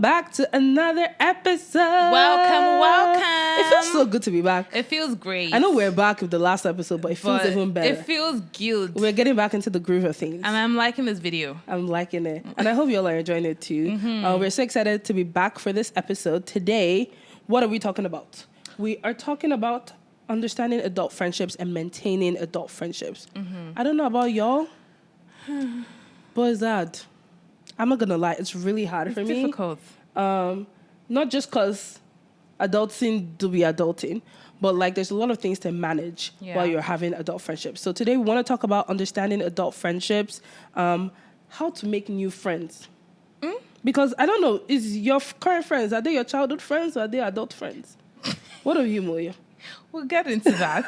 back to another episode. Welcome. It feels so good to be back. It feels great. I know we're back with the last episode, but it feels even better. It feels good. We're getting back into the groove of things. And I'm liking this video. I'm liking it. And I hope you all are enjoying it too. Mm-hmm. We're so excited to be back for this episode. Today, what are we talking about? We are talking about understanding adult friendships and maintaining adult friendships. Mm-hmm. I don't know about y'all, but it's hard. I'm not going to lie. It's really hard for me. It's difficult. Not just because adulting to be adulting, but like there's a lot of things to manage while you're having adult friendships. So today we want to talk about understanding adult friendships, how to make new friends. Because I don't know, is your current friends, are they your childhood friends or are they adult friends? What of you, Moyo? We'll get into that.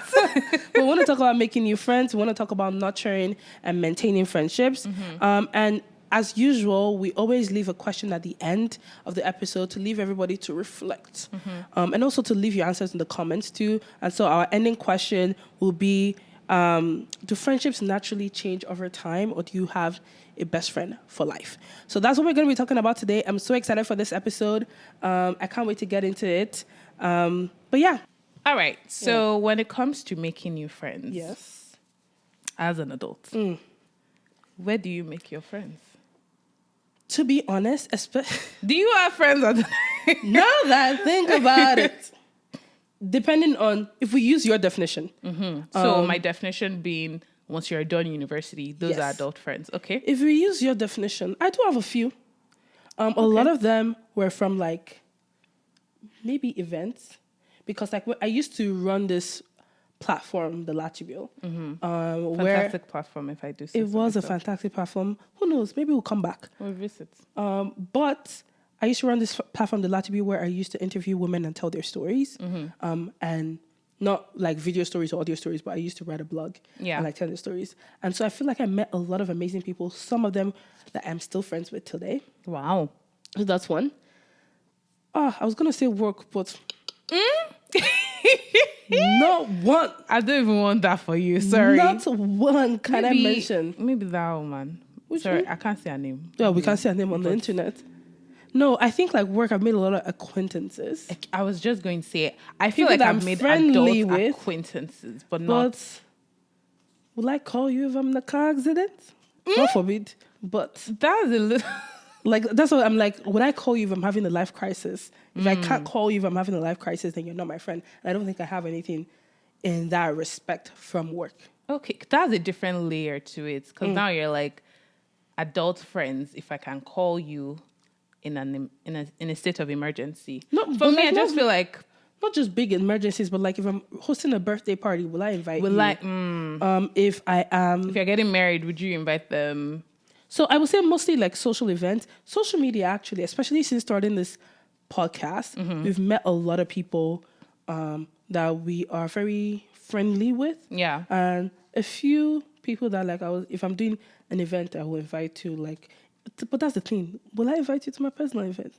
We want to talk about making new friends. We want to talk about nurturing and maintaining friendships. Mm-hmm. And as usual, we always leave a question at the end of the episode to leave everybody to reflect. Mm-hmm. And also to leave your answers in the comments too. And so our ending question will be, do friendships naturally change over time, or do you have a best friend for life? So that's what we're going to be talking about today. I'm so excited for this episode. I can't wait to get into it. But yeah. All right. So when it comes to making new friends, as an adult, where do you make your friends? To be honest, do you have friends? Now that I think about it, depending on if we use your definition. Mm-hmm. So my definition being once you're done university, those are adult friends. Okay. If we use your definition, I do have a few. A lot of them were from like maybe events, because like I used to run this platform, the Latibio. Fantastic platform, if I do say so. It was a fantastic platform. Who knows? Maybe we'll come back. We'll visit. But I used to run this platform, the Latibio, where I used to interview women and tell their stories. And not like video stories or audio stories, but I used to write a blog and like tell their stories. And so I feel like I met a lot of amazing people, some of them that I'm still friends with today. Wow. So that's one. I was going to say work, but... Not one. I don't even want that for you. Sorry. Not one. Can I mention? Maybe that woman. Sorry, I can't say her name. Yeah, we can't say her name on the internet. No, I think like work, I've made a lot of acquaintances. I was just going to say, I feel people like I've made adult acquaintances, but not. But will I call you if I'm in a car accident? God forbid. But that's a little... Like, that's what I'm like, would I call you if I'm having a life crisis? If I can't call you if I'm having a life crisis, then you're not my friend. And I don't think I have anything in that respect from work. Okay, that's a different layer to it. Because now you're like, adult friends, if I can call you in a state of emergency. No, for me, I just feel like... Not just big emergencies, but like if I'm hosting a birthday party, will I invite you? If I am... If you're getting married, would you invite them? So I would say mostly like social events, social media actually, especially since starting this podcast, we've met a lot of people that we are very friendly with. Yeah. And a few people that like, if I'm doing an event, I will invite to like, but that's the thing. Will I invite you to my personal event?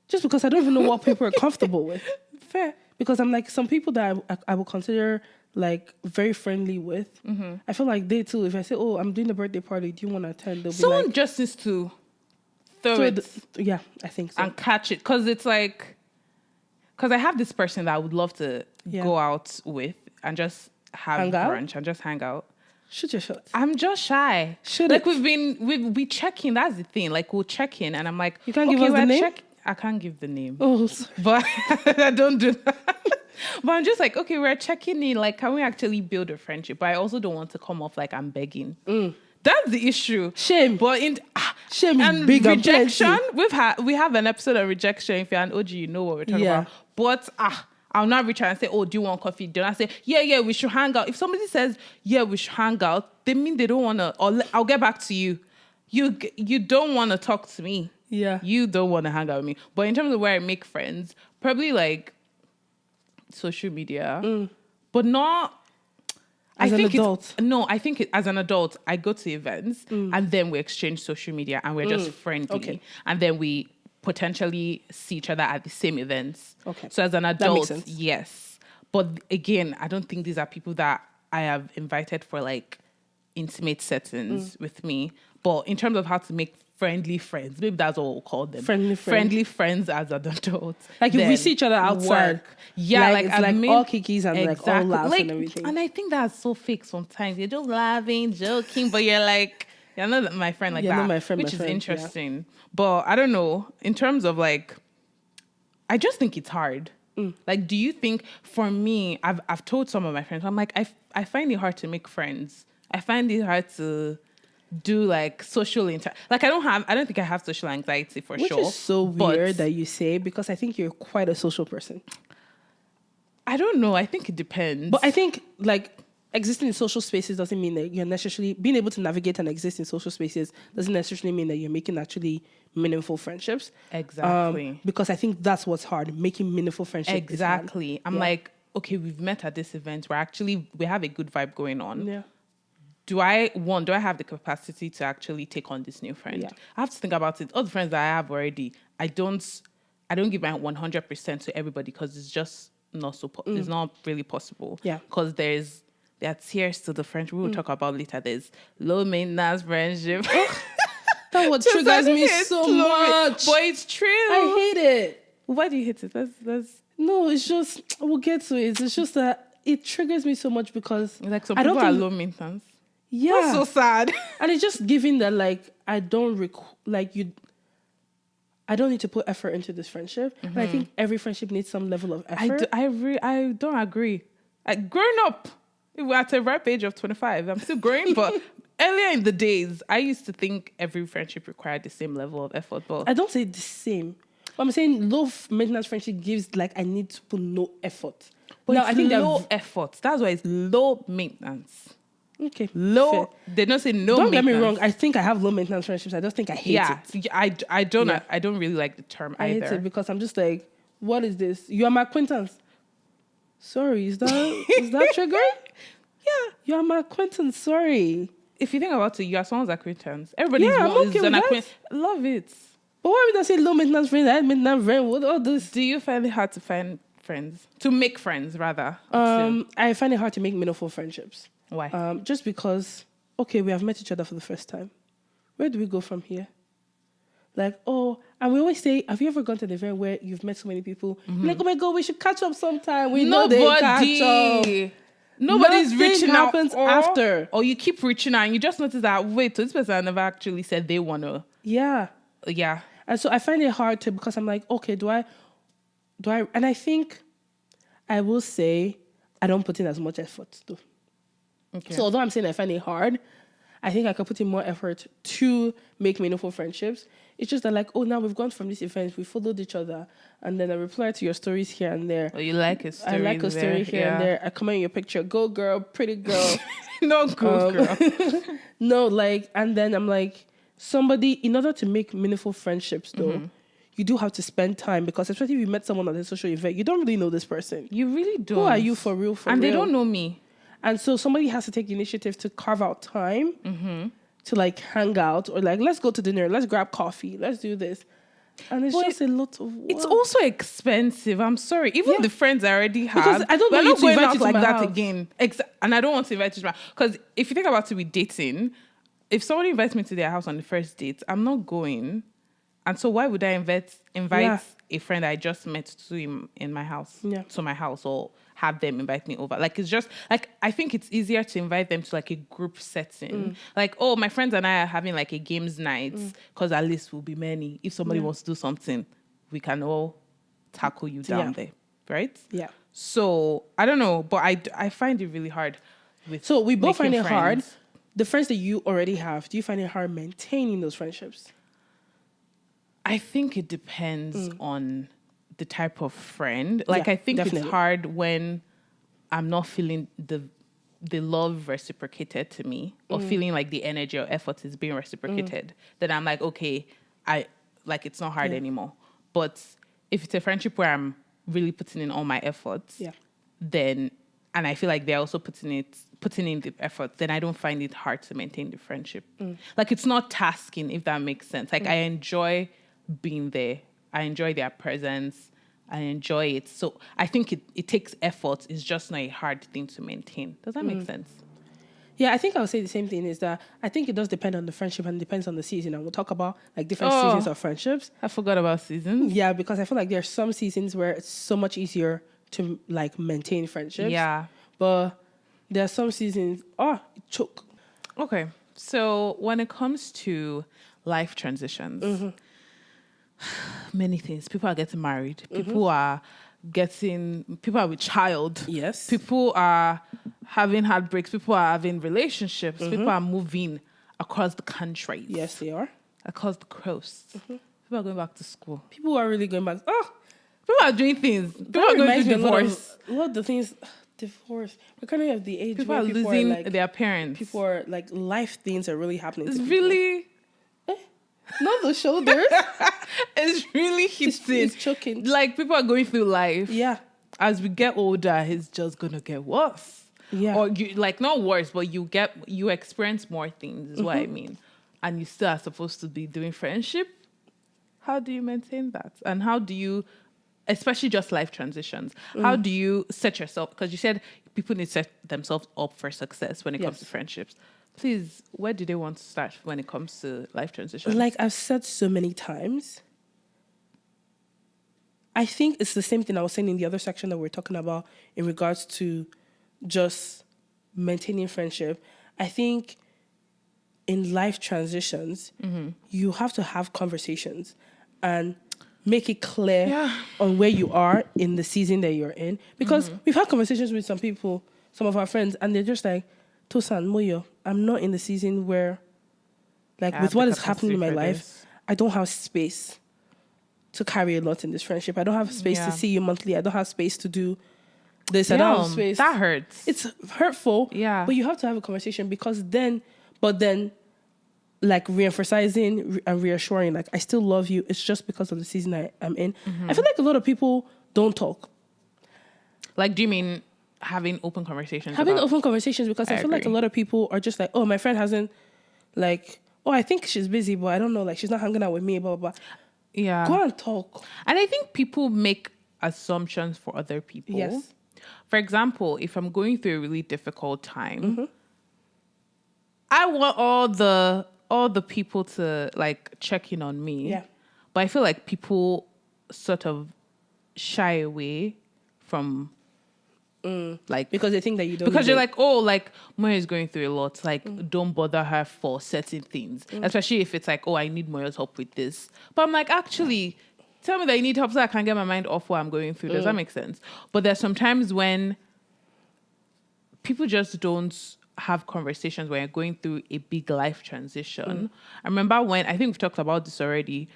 Just because I don't even know what people are comfortable with. Fair. Because I'm like, some people that I will consider like very friendly with. I feel like they too, if I say, oh, I'm doing a birthday party, do you want to attend? They'll someone be like, just needs to throw it. Yeah, I think so. And catch it. Because it's like, because I have this person that I would love to go out with and just have brunch and just hang out. Shoot your shot. I'm just shy. We check in. That's the thing. Like we'll check in and I'm like, you can't give us the name? I can't give the name. Oh, sorry. But I don't do that. But I'm just like, okay, we're checking in. Like, can we actually build a friendship? But I also don't want to come off like I'm begging. That's the issue. Shame. But shame and big rejection. We have an episode on rejection. If you're an OG, you know what we're talking about. But I'll not reach out and say, oh, do you want coffee? Don't I say, yeah, we should hang out. If somebody says, yeah, we should hang out, they mean they don't want to. Or I'll get back to you. You don't want to talk to me. Yeah. You don't want to hang out with me. But in terms of where I make friends, probably like social media, but not as an adult. I think as an adult, I go to events and then we exchange social media and we're just friendly. Okay. And then we potentially see each other at the same events. Okay. So as an adult, yes. But again, I don't think these are people that I have invited for like intimate settings with me. But in terms of how to make friendly friends. Maybe that's what we'll call them. Friendly friends as adults. Like if we see each other outside. Work. Yeah, like it's like all kikis and like all laughs and everything. And I think that's so fake sometimes. You're just laughing, joking, but you're like, you're not my friend like that. Not my friend, which is interesting. Yeah. But I don't know, in terms of like, I just think it's hard. Like, do you think, for me, I've told some of my friends, I'm like, I find it hard to make friends. I find it hard to do like social like I don't think I have social anxiety for sure. Which is so weird that you say, because I think you're quite a social person. I don't know. I think it depends. But I think like existing in social spaces doesn't mean that you're necessarily being able to navigate and exist in social spaces doesn't necessarily mean that you're making actually meaningful friendships. Exactly. Because I think that's what's hard. Making meaningful friendships. Exactly. I'm like, okay, we've met at this event. We have a good vibe going on. Yeah. Do I have the capacity to actually take on this new friend? Yeah. I have to think about it. All the friends that I have already, I don't give my 100% to everybody, because it's just not it's not really possible. Yeah. Because there are tiers to the friendship. We will talk about later. There's low maintenance friendship. That what triggers me so much. But it's true. I hate it. Why do you hate it? Let's No, it's just, we'll get to it. It's just that it triggers me so much because like some people are low maintenance. Yeah. That's so sad. And it's just giving that, like, I don't need to put effort into this friendship. Mm-hmm. And I think every friendship needs some level of effort. I don't agree. Like, growing up, we're at a ripe age of 25. I'm still growing, but earlier in the days, I used to think every friendship required the same level of effort. But I don't say the same. But I'm saying low maintenance friendship gives, like, I need to put no effort. But now, I think low effort. That's why it's low maintenance. Okay. Low. Fair. They don't say no. Don't get me wrong. I think I have low maintenance friendships. I just think I hate it. I don't. Yeah. I don't really like the term either. I hate it because I'm just like, what is this? You are my acquaintance. Sorry, is that triggering? Yeah, you are my acquaintance. Sorry. If you think about it, you are someone's acquaintance. Everybody's an acquaintance. Love it. But why would I say low maintenance friends? I maintenance friend. What all this? Do you find it hard to find friends? To make friends, rather. I find it hard to make meaningful friendships. Why? Just because, okay, we have met each other for the first time. Where do we go from here? Like, and we always say, have you ever gone to an event where you've met so many people? Mm-hmm. Like, oh my God, we should catch up sometime. We know they catch up. Nobody's reaching out after. Or you keep reaching out and you just notice that, wait, so this person never actually said they want to. Yeah. Yeah. And so I find it hard to, because I'm like, okay, do I, and I think I will say I don't put in as much effort though. Okay. So although I'm saying I find it hard, I think I could put in more effort to make meaningful friendships. It's just that, like, now we've gone from this event, we followed each other, and then I reply to your stories here and there. Oh, you like a story? I like a story here and there. I comment on your picture, go girl, pretty girl. No, go girl. No, like, and then I'm like, somebody, in order to make meaningful friendships, though, you do have to spend time, because especially if you met someone at a social event, you don't really know this person. You really don't. Who are you for real? They don't know me. And so somebody has to take the initiative to carve out time to, like, hang out, or like, let's go to dinner, let's grab coffee, let's do this. And it's just a lot of work. It's also expensive. I'm sorry. Even the friends I already have. Because I don't know you to invite you to like my that house. again. And I don't want to invite you to my house. Because if you think about it with dating, if somebody invites me to their house on the first date, I'm not going. And so why would I invite a friend I just met to in my house, to my house, or have them invite me over? Like, it's just, like, I think it's easier to invite them to, like, a group setting. Like, my friends and I are having, like, a games night, because at least we'll be many. If somebody wants to do something, we can all tackle you down there, right? Yeah. So, I don't know, but I find it really hard. So we both find it hard. The friends that you already have, do you find it hard maintaining those friendships? I think it depends on the type of friend. Like, I think it's hard when I'm not feeling the love reciprocated to me, or feeling like the energy or effort is being reciprocated. Then I'm like, okay, it's not hard anymore. But if it's a friendship where I'm really putting in all my efforts, then, and I feel like they're also putting in the effort, then I don't find it hard to maintain the friendship. Like, it's not tasking, if that makes sense. Like, I enjoy being there. I enjoy their presence. I enjoy it. So I think it takes effort. It's just not a hard thing to maintain. Does that make sense? Yeah, I think I would say the same thing is that I think it does depend on the friendship and depends on the season. And we'll talk about like different seasons of friendships. I forgot about seasons. Yeah, because I feel like there are some seasons where it's so much easier to like maintain friendships. Yeah. But there are some seasons, choke. Okay. So when it comes to life transitions, many things. People are getting married. People are with child. Yes. People are having heartbreaks. People are having relationships. People are moving across the country. Yes, they are. Across the coast. People are going back to school. People are really going back. People are doing things. People are going through divorce. A lot of the things, divorce. We're kind of at the age People where are people losing are like, their parents. people are like, life things are really happening. It's to people. really... Not the shoulders. It's really hitting. It's choking. Like, people are going through life. Yeah. As we get older, it's just going to get worse. Yeah. Or, not worse, but you experience more things, is what I mean. And you still are supposed to be doing friendship. How do you maintain that? And how do you, especially just life transitions, how do you set yourself? Because you said people need to set themselves up for success when it comes to friendships. Please, where do they want to start when it comes to life transitions? Like I've said so many times, I think it's the same thing I was saying in the other section that we're talking about in regards to just maintaining friendship. I think in life transitions, you have to have conversations and make it clear on where you are in the season that you're in. Because we've had conversations with some people, some of our friends, and they're just like, Tosan and Moyo, I'm not in the season where, like, with what is happening in my life, I don't have space to carry a lot in this friendship. I don't have space to see you monthly. I don't have space to do this. I don't have space. That hurts. It's hurtful. Yeah. But you have to have a conversation because then, like re-emphasizing and reassuring, like, I still love you. It's just because of the season I'm in. I feel like a lot of people don't talk. Like, do you mean having open conversations? Having open conversations, because I feel like a lot of people are just like, oh, my friend hasn't, like, oh, I think she's busy, but I don't know, like, she's not hanging out with me, blah, blah, blah. Yeah. Go and talk. And I think people make assumptions for other people. Yes. For example, if I'm going through a really difficult time, I want all the people to like check in on me. Yeah. But I feel like people sort of shy away from like, Because they think that you don't. because you're like, oh, like Moyo is going through a lot. Like, don't bother her for certain things, especially if it's like, oh, I need Moyo's help with this. But I'm like, actually, tell me that you need help so I can get my mind off what I'm going through. Does that make sense? But there's sometimes when people just don't have conversations when you're going through a big life transition. I remember when, I think we've talked about this already,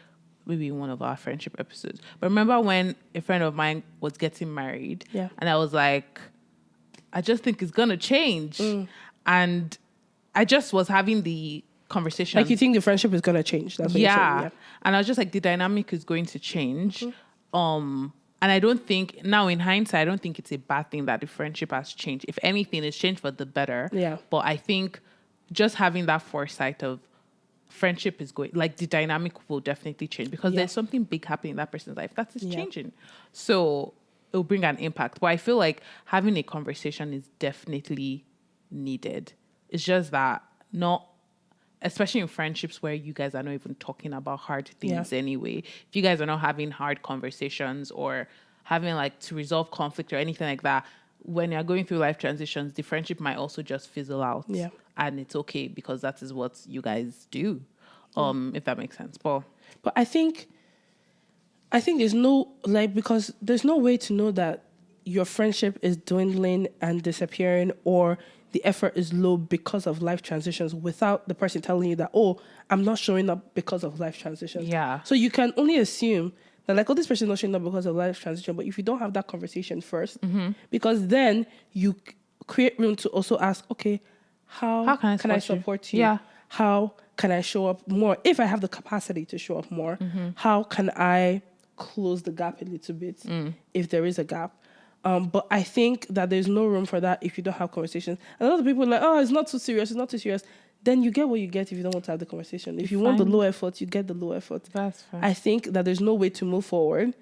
maybe in one of our friendship episodes. But remember when a friend of mine was getting married, and I was like, I just think it's gonna change, and I just was having the conversation. Like, you think the friendship is gonna change? That's what you're saying, and I was just like, the dynamic is going to change. And I don't think, now in hindsight, I don't think it's a bad thing that the friendship has changed. If anything, it's changed for the better. Yeah. But I think just having that foresight of friendship is going, like, the dynamic will definitely change because there's something big happening in that person's life that is changing. So it'll bring an impact. But I feel like having a conversation is definitely needed. It's just that not, especially in friendships where you guys are not even talking about hard things anyway. If you guys are not having hard conversations or having like to resolve conflict or anything like that, when you're going through life transitions, the friendship might also just fizzle out. Yeah. And it's okay because that is what you guys do. If that makes sense. But I think there's no, like, because there's no way to know that your friendship is dwindling and disappearing or the effort is low because of life transitions without the person telling you that, oh, I'm not showing up because of life transitions. Yeah. So you can only assume that, like, oh, this person is not showing up because of life transition. But if you don't have that conversation first, because then you create room to also ask, okay, how can I support you? Yeah. How can I show up more? If I have the capacity to show up more, how can I close the gap a little bit if there is a gap? But I think that there's no room for that if you don't have conversations. And a lot of people are like, oh, it's not too serious. Then you get what you get if you don't want to have the conversation. If you want the low effort, you get the low effort. That's fine. I think that there's no way to move forward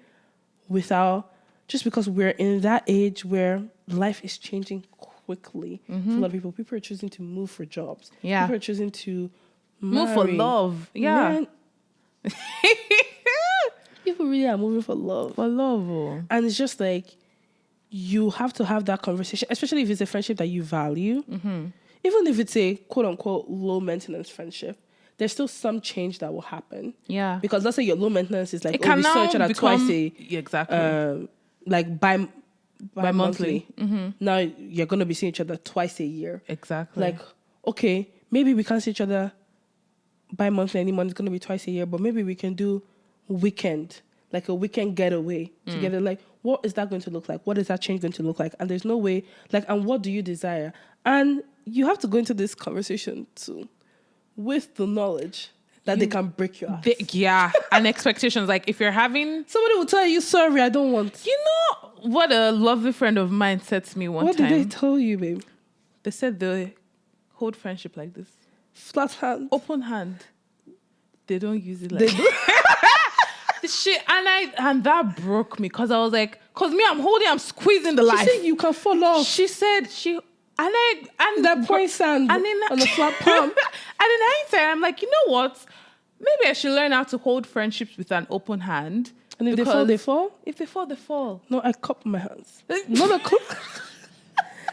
without, just because we're in that age where life is changing quickly for a lot of people. People are choosing to move for jobs. Yeah. People are choosing to Move for marry. love. Yeah. Man, people really are moving for love. For love. Oh. And it's just like, you have to have that conversation, especially if it's a friendship that you value. Even if it's a quote unquote low maintenance friendship, there's still some change that will happen. Yeah. Because let's say your low maintenance is like, It can we saw now each other become twice a exactly. like bi-monthly. Mm-hmm. Now you're going to be seeing each other twice a year. Exactly. Like, okay, maybe we can't see each other bi-monthly anymore. It's going to be twice a year, but maybe we can do weekend, like a weekend getaway together. Like, what is that going to look like? What is that change going to look like? And there's no way, like, and what do you desire? And you have to go into this conversation too with the knowledge that they can break your ass. Yeah, and expectations. Like if you're having... Somebody will tell you, sorry, I don't want. You know what a lovely friend of mine said to me one What time? did they tell you, babe? They said they hold friendship like this. Flat hand. Open hand. They don't use it like They do. shit. And that broke me because I was like, because me, I'm squeezing the She life. said you can fall off. She said and That point sand and in, on the flat palm. and in hindsight, I'm like, you know what? Maybe I should learn how to hold friendships with an open hand. And if they fall, they fall? If they fall, they fall. No, I cup my hands. Not a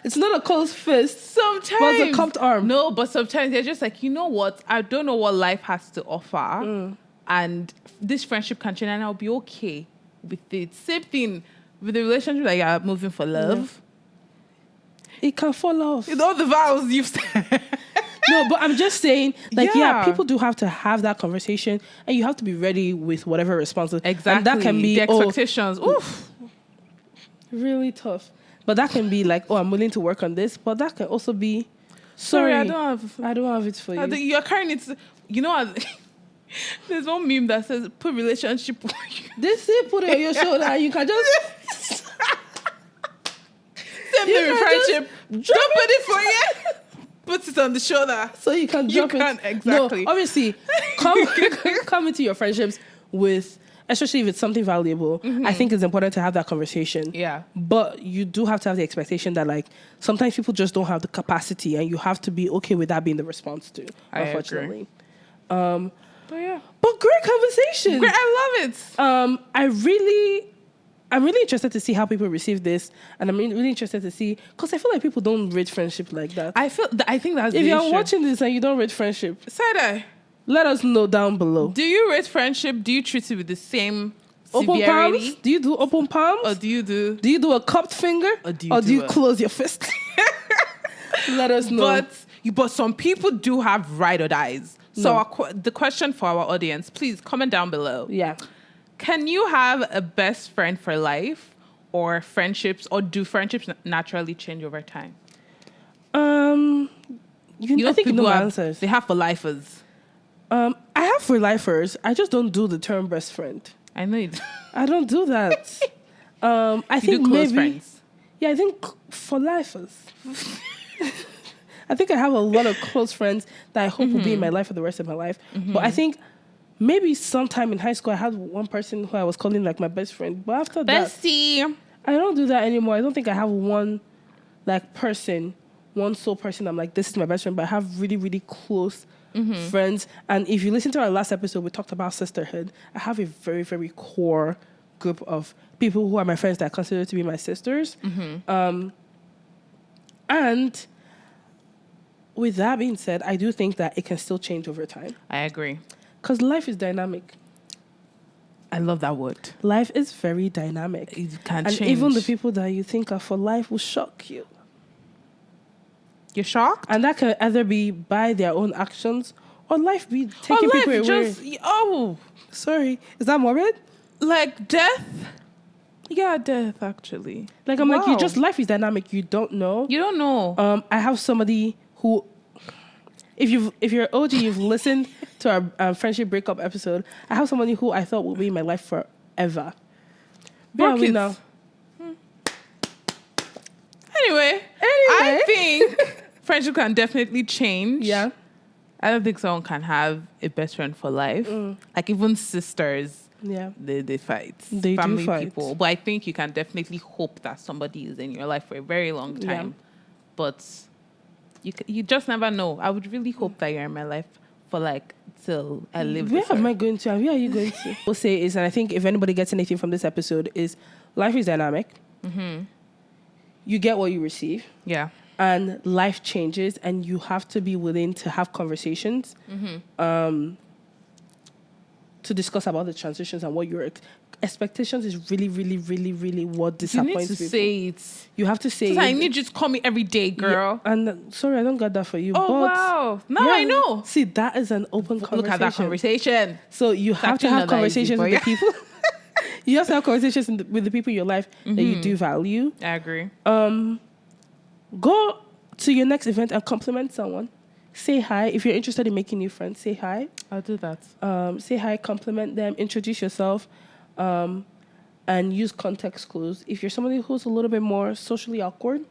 It's not a closed fist. Sometimes. But it's a cupped arm. No, but sometimes they're just like, you know what? I don't know what life has to offer. And this friendship can change and I'll be okay with it. Same thing with the relationship that you're moving for love. It can fall off. With all the vows you've said. No, but I'm just saying, like, Yeah. people do have to have that conversation and you have to be ready with whatever response. Exactly. And that can be, the expectations. Oof. really tough. But that can be like, I'm willing to work on this. But that can also be, sorry, I don't have it for you. You're carrying it. You know, there's one meme that says, put relationship on you. This is put it on your shoulder and you can just... Same thing with friendship. Drop it for you. Put it on the shoulder. So you can drop You it. can, exactly. No, obviously, come into your friendships with, especially if it's something valuable, I think it's important to have that conversation. Yeah. But you do have to have the expectation that, like, sometimes people just don't have the capacity and you have to be okay with that being the response to, unfortunately. But yeah. But great conversation. Great, I love it. I'm really interested to see how people receive this, and I'm really interested to see, because I feel like people don't rate friendship like that. I think that's If the you're issue. watching this and you don't rate friendship, Side-eye. let us know down below. Do you rate friendship? Do you treat it with the same Open severity? palms? Do you do open palms? Or do you do... Do you do a cupped finger? Or do you do close your fist? Let us know. But some people do have ride or dies. So the question for our audience, please comment down below. Yeah. Can you have a best friend for life, or friendships, or do friendships naturally change over time? I think you know my answers. They have for lifers. I have for lifers. I just don't do the term best friend. I know you do. I don't do that. I You think do close maybe. friends. Yeah, I think for lifers. I think I have a lot of close friends that I hope will be in my life for the rest of my life. But I think maybe sometime in high school I had one person who I was calling like my best friend. But after Bestie. I don't do that anymore. I don't think I have one like person, one sole person I'm like, this is my best friend. But I have really, really close friends. And if you listen to our last episode, we talked about sisterhood. I have a very, very core group of people who are my friends that I consider to be my sisters. And with that being said, I do think that it can still change over time. I agree. Because life is dynamic. I love that word. Life is very dynamic. It can and change. even the people that you think are for life will shock you. You're shocked? And that can either be by their own actions or life be taking people away. Sorry. Is that morbid? Like death? Yeah, death actually. Like I'm like, life is dynamic. You don't know. You don't know. I have somebody who, if you're OG, you've listened to our friendship breakup episode. I have somebody who I thought would be in my life forever. Where are we now? Anyway, I think friendship can definitely change. Yeah. I don't think someone can have a best friend for life. Like even sisters, they fight. They Family do fight. people. But I think you can definitely hope that somebody is in your life for a very long time. but you just never know. I would really hope that you're in my life for like till I live. Where am I going to? And where are you going to? We'll say is, and I think if anybody gets anything from this episode, is life is dynamic. Mm-hmm. You get what you receive. Yeah. And life changes, and you have to be willing to have conversations to discuss about the transitions and what your expectations is really, really, really, really what disappoints people. You need to say it. You have to say it. I need you to call me every day, girl. Yeah, and sorry, I don't got that for you. Oh, but wow. Now I know. See, that is an open conversation. Look at that conversation. So you have to have conversations with the people. You have to have conversations with the people in your life that you do value. I agree. Go to your next event and compliment someone. Say hi. If you're interested in making new friends, say hi. I'll do that. Say hi, compliment them, introduce yourself, and use context clues. If you're somebody who's a little bit more socially awkward,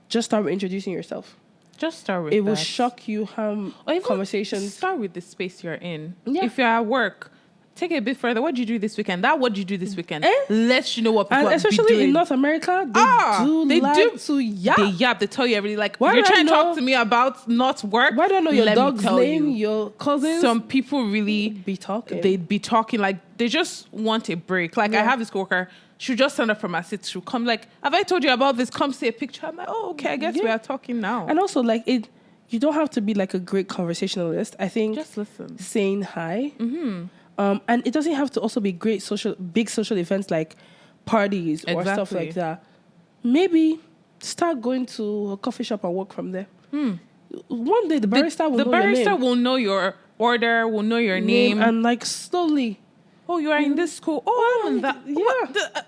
just start with introducing yourself. Just start with it. It will shock you how conversations... Start with the space you're in. Yeah. If you're at work, take it a bit further. What did you do this weekend? What did you do this weekend? Let you know what people and especially be doing. In North America, they do to yap. They yap. They tell you everything. Like, if you're trying to talk to me about not work, why don't I know your dog's name, your cousins? Some people really be talking. They'd be talking like they just want a break. Like I have this coworker. She'll just stand up from her seat. She'll come like, have I told you about this? Come see a picture. I'm like, oh, okay. I guess we are talking now. And also, like you don't have to be like a great conversationalist. I think just listen. Saying hi. And it doesn't have to also be big social events like parties or stuff like that. Maybe start going to a coffee shop and work from there. One day the barista will know your name. The barista will know your order, will know your name. And like slowly. Oh, you are in this school. Oh, I'm in that. Yeah.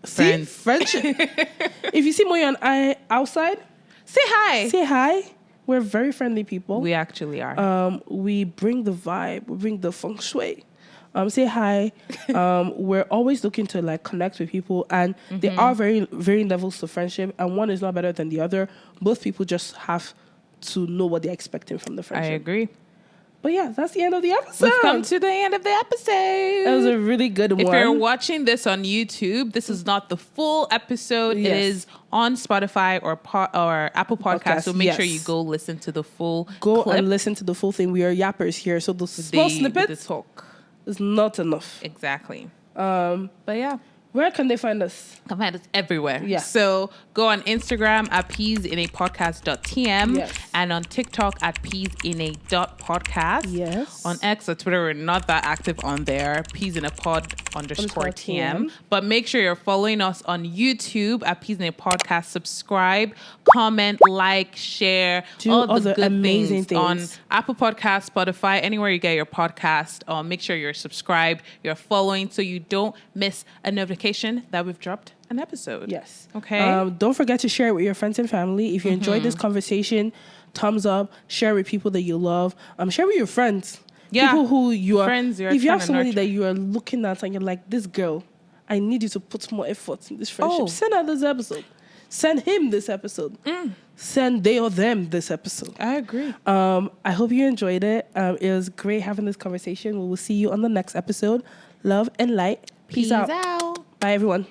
See? Friendship. If you see Moyo and I outside, say hi. Say hi. We're very friendly people. We actually are. We bring the vibe. We bring the feng shui. Say hi. We're always looking to like connect with people, and there are very, very levels to friendship, and one is not better than the other. Both people just have to know what they're expecting from the friendship. I agree. But yeah, that's the end of the episode. We've come to the end of the episode. That was a really good one. If you're watching this on YouTube, this is not the full episode. Yes. It is on Spotify or Apple Podcasts. So make sure you go listen to the full clip. And listen to the full thing. We are yappers here. So the small snippets is not enough. Exactly. But yeah. Where can they find us? Can find us everywhere. Yeah. So go on Instagram at peasinapodcast.tm and on TikTok at peasinA.podcast. Yes. On X or Twitter, we're not that active on there. peasinapod_TM. But make sure you're following us on YouTube at peasinapodcast. Subscribe, comment, like, share, all the good amazing things on Apple Podcasts, Spotify, anywhere you get your podcast. Make sure you're subscribed, you're following so you don't miss a notification that we've dropped an episode. Yes. Okay. Don't forget to share it with your friends and family. If you enjoyed this conversation, thumbs up. Share with people that you love. Share with your friends. Yeah. People who you are. Friends you're if you have somebody that you are looking at and you're like, this girl, I need you to put more effort in this friendship. Send her this episode. Send him this episode. Send they or them this episode. I agree. I hope you enjoyed it. It was great having this conversation. We will see you on the next episode. Love and light. Peace out. Bye, everyone.